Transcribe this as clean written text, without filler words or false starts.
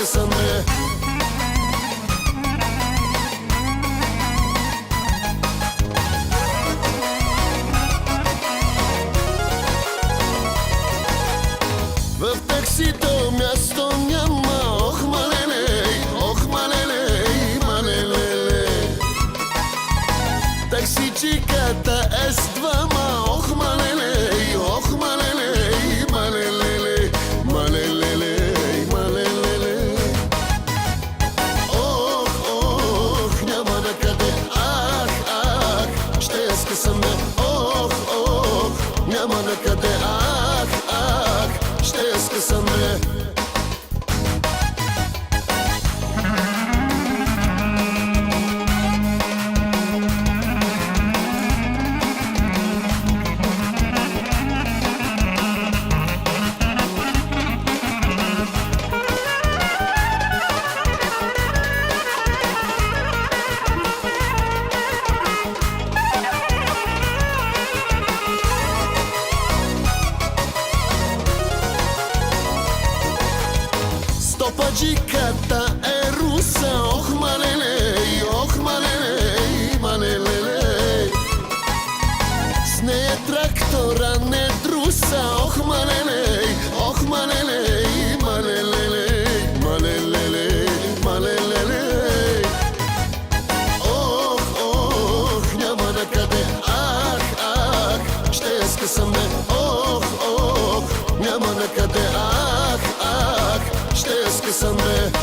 скъсан бе. В таксито място няма, ох малелей, малелеле. Таксичиката е с двама, ох малелей, малелеле, малелеле, малелеле. Ох, няма накъде, ах, ще я скъсам бе. Ох, няма накъде, ах, ще я скъсам бе. Стопаджиката е руса, ох малелей, малелеле. С нея трактора не друса, ох малелей, малелеле, малелеле. Ох, няма накъде, ах, ще я скъсам бе. Ох, няма накъде, ах, ще я скъсам бе.